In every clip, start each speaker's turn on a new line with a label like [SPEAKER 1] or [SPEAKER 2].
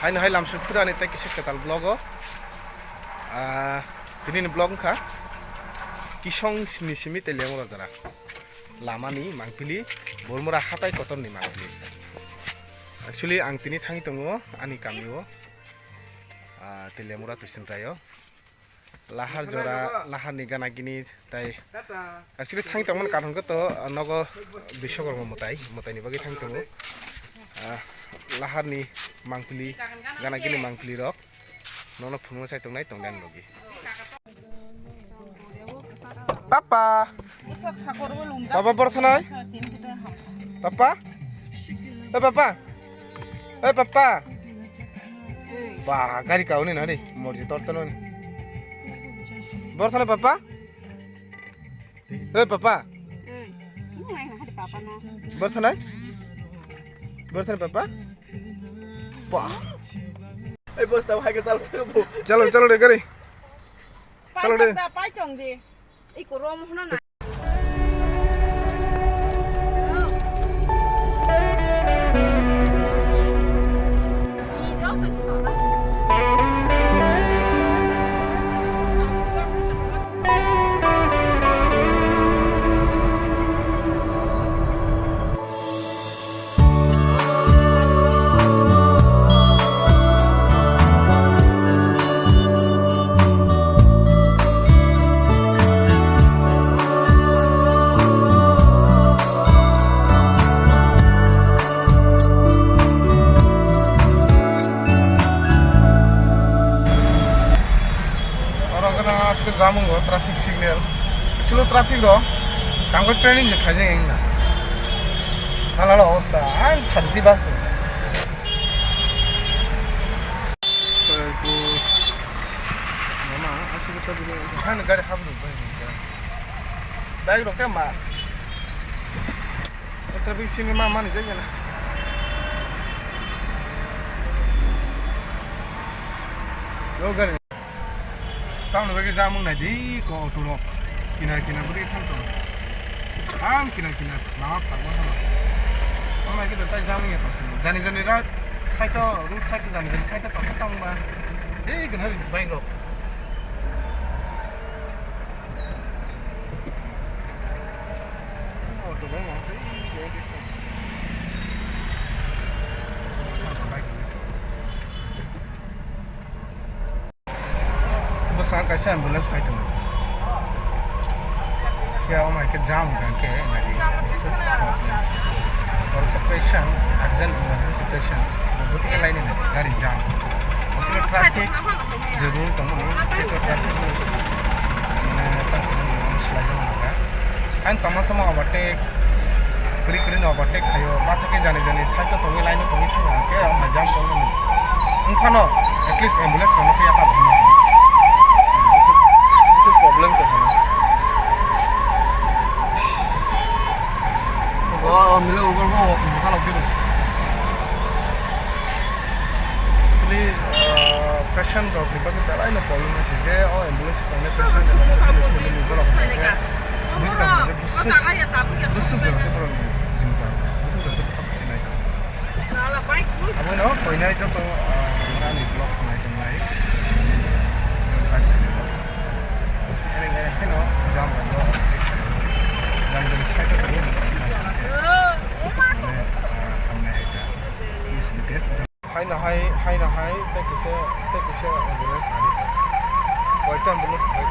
[SPEAKER 1] Haino hai lam sukura ni teki seketal blogo. Ini blog ka. Kisong ni simi teleng ora jara. Lama ni mangpili bolmura hatai koton ni mangpili. Actually ang tini thangi tongo ani kamio. Telemura tuisin rayo. Lahar jora lahar ni gana gini tai. Actually thangi tongo karhon ko to nogo bishokorma motai ni bagi thangi tongo. Lahar ni mangpili gana gini mangpili rok nono phungo sai tongnai tongdang logi papa papa borthanai papa papa papa ba gari kauni na ni morji tortano ni borthanai papa papa borthanai papa wah bos tahu hai ke chalo deh gari chalo deh
[SPEAKER 2] pai chong di ikut rom huna na
[SPEAKER 1] जामुं go traffic signal actually traffic ro kanggo training je khaje engna halalo অবস্থা an chaddi bas to mama asile to dile han gari habru dai ro kema traffic signal ma mani jage na yo gari tahun lagi jamun nadi ko turok kina beri thanto kina nama phagwa hono ona kita tai jamun ya pasang jani ra site route site jani site to tang ba gana bain ro to ba ma sangat कैसे ambulance fight में क्या वो mic जाम करके लगी और सब patient urgent emergency patient वो भी लाइन में गाड़ी जाम उसमें ट्रैफिक जरूर तो मुझे तो ट्रैफिक में स्लाइड होगा एंड तमाम समय ओवरटेक करी ओवरटेक खायो बात के जाने साइड तो लाइन तो नहीं था के और जाम तो उनखानो एटलीस्ट एम्बुलेंस होने के यहाँ पर problem to hana mile over mo khala kilo actually patient dog ni bagi tarai no problem ase je ambulance kone patient actually over of this ka this is the problem jinta this is the problem na la bike abo no koi nai to ni block nai to nai hai na hai take se ambulance hari koi ta ambulance khai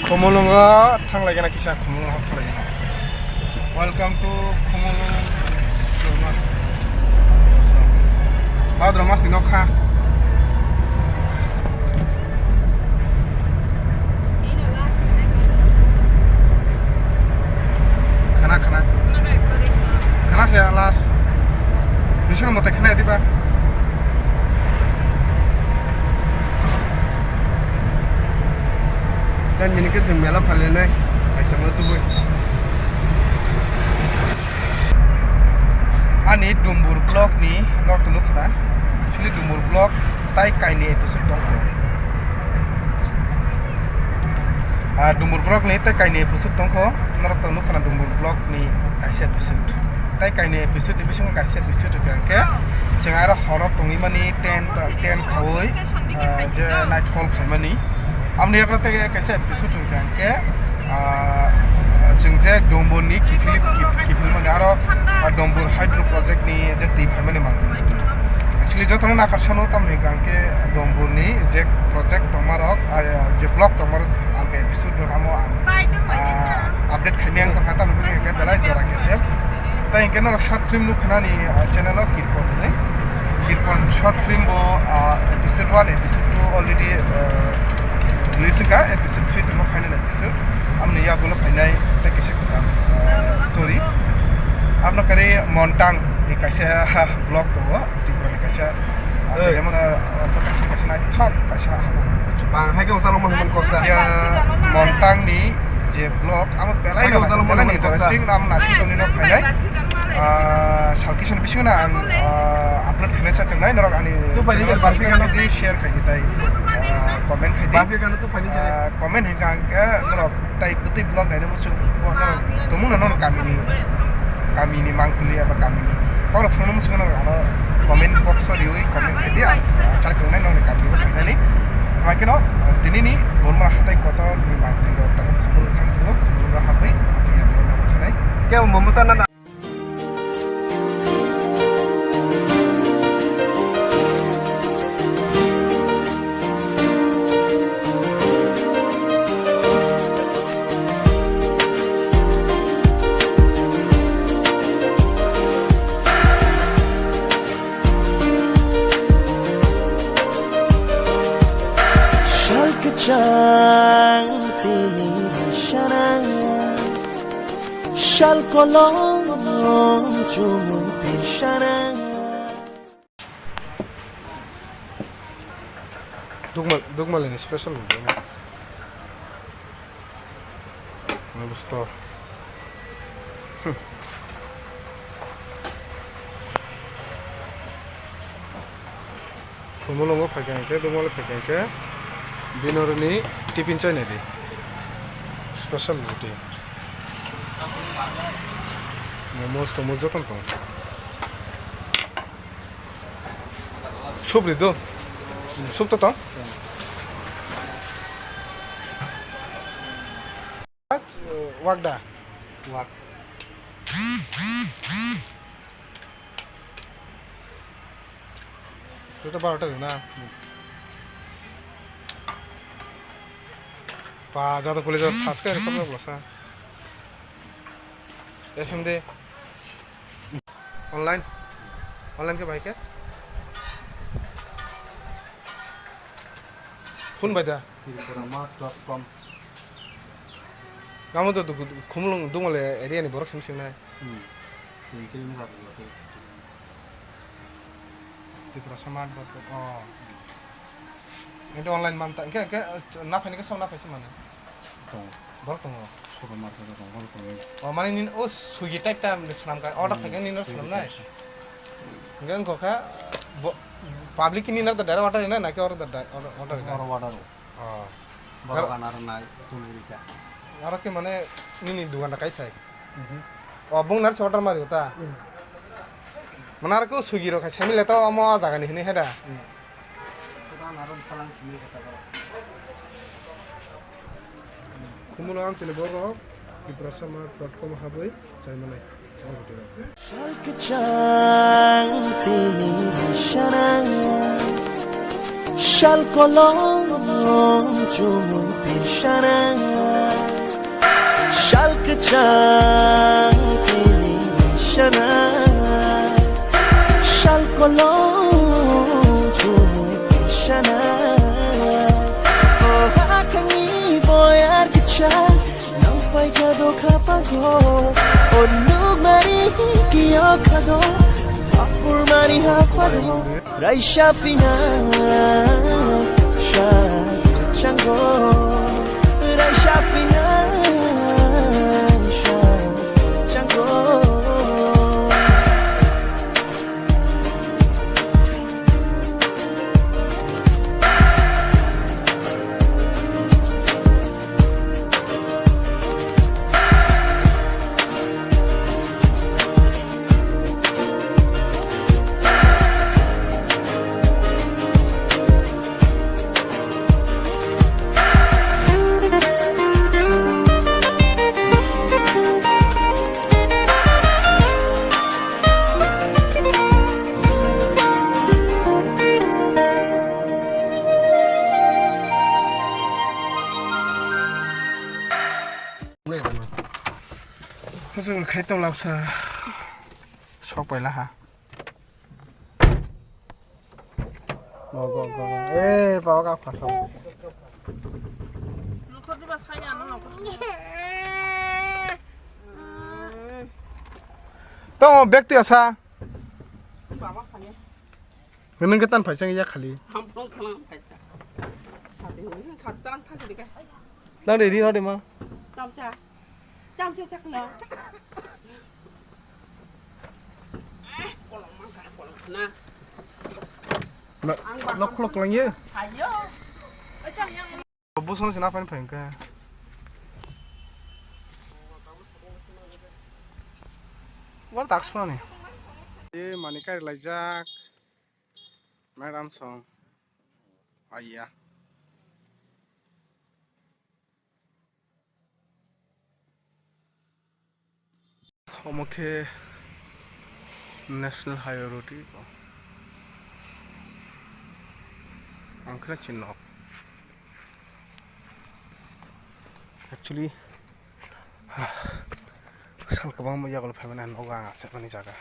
[SPEAKER 1] Khumulunga thanglai gana kisa khumulunga hapthalai gana welcome to khumulung Adra mas dinokha
[SPEAKER 3] ini ke jeng mela palenai sama tu boy
[SPEAKER 1] ani dumbur blog ni nor tunu khana actually dumbur blog tai kai ni episode dong dumbur blog ni tai kai ni episode dong ko nor tunu khana dumbur blog ni kaisa episode tai kai ni episode ni bising kaisa episode ke jengara horor tongi mani 10 khawoi je nightfall khaimani amni akra te kaisa episode ke jengje dumbur ni kifili mani aro dumbur hydro project ni je ti family mang actually jotone nakashano tamne ganke dumbur ni je project tomarok je blog tomar alge episode ro amo update khaimiang ta khata nuke ke belai jora kese ta ingkeno short film nu khana ni channel of kirpon short film bo episode 1 episode 2 already release ka episode 3 to final episode amne ya gulo final ta kese khata story apna kare montang ni kaisa blog to tipra ni kaisa যেমন কাছে না থক কাছে
[SPEAKER 3] bang hai ke usalo mo man kota
[SPEAKER 1] ya montang ni je blog am belai
[SPEAKER 3] Hai, usalo mo naman
[SPEAKER 1] interesting nam nasi to ni no phailai salkison bisu na ang upload khane cha tangai norok ani
[SPEAKER 3] Tu pani jal barfi kana
[SPEAKER 1] di share khai ditai comment khai di
[SPEAKER 3] bafi kana tu pani jale
[SPEAKER 1] comment he gang ke norok tai puti blog nai no chu norok tumu na no kamini mangtuli aba kamini kalau phone mo sugana ano comment box ri oi comment khai dia cha tunai no kamini khainani makino dinini bonmar hatai kota ni mangtuli ro ta khumul thang tu khumul ga habai apni apni na thanai
[SPEAKER 3] ke momusa na
[SPEAKER 4] Shal kolong cumul pirshana
[SPEAKER 1] dugmal ini special gusto kumulungo phagangke dugmal phagangke binorni tiffin chai nedi special roti momos to mojoton to sobri do sob to wagda
[SPEAKER 3] wak
[SPEAKER 1] এটা 12টা না পা যাদা police first এর কত বলছা এরকম দে online के भाई के phone বাইদা
[SPEAKER 3] kirpuramat.com
[SPEAKER 1] কামো তো খুমলং দুমলে এরিয়া নি বরক সিমসিং নাই
[SPEAKER 3] ini satu
[SPEAKER 1] Tiprasmart.com itu online manta ke na phani ke sauna paise mane
[SPEAKER 3] tong
[SPEAKER 1] bor tong
[SPEAKER 3] supermarket tong hol tong
[SPEAKER 1] oh mane nin o sugi tak tam snam ka order phage nin snam nai ngang ko ka public nin na dara order na ke order
[SPEAKER 3] oro water
[SPEAKER 1] oh
[SPEAKER 3] baranar nai tulurika
[SPEAKER 1] aro ke mane nin dugan kai thai oh bung nar order mari hota manar ko sugi ro khai samile to amo jaga ni hini heda
[SPEAKER 3] naron palang sini kata karo
[SPEAKER 1] kumulang chile boro tiprasmart.com habai chai mane all video
[SPEAKER 4] Shal kachang tini shana Shal kolong cumul pirshana Shal kachang tini shana Shal kolong cumul pirshana Oh hakani boyar kachang Nang fai jado kapago Oh lug mari kiyo kado Apur mari hafado Raisha fina Shal kachango Raisha
[SPEAKER 1] Pasal kereta laksa sok pai lah ha. Go. Bawa ka khasa.
[SPEAKER 2] Nukor di bas kaya no nukor.
[SPEAKER 1] Tong bag tu asa.
[SPEAKER 2] Bawa kaya.
[SPEAKER 1] Ngen ketan paisang ya khali.
[SPEAKER 2] Hampung khalang paita. Sate ni satan thak di ka.
[SPEAKER 1] Nang de di no de ma.
[SPEAKER 2] Tam cha. Tam cha chắc no. Kolong mangka kolong na.
[SPEAKER 1] Lok lang ye.
[SPEAKER 2] Ayo. Ajang yang
[SPEAKER 1] Bosan sina pan pen ka. War tak so ni. Ye manika lajak. Madam song. Ayya. Omoke National Highway Road ko. Angkra chinno. Actually sal kabang mo yakol phamena noga sa pani jaga.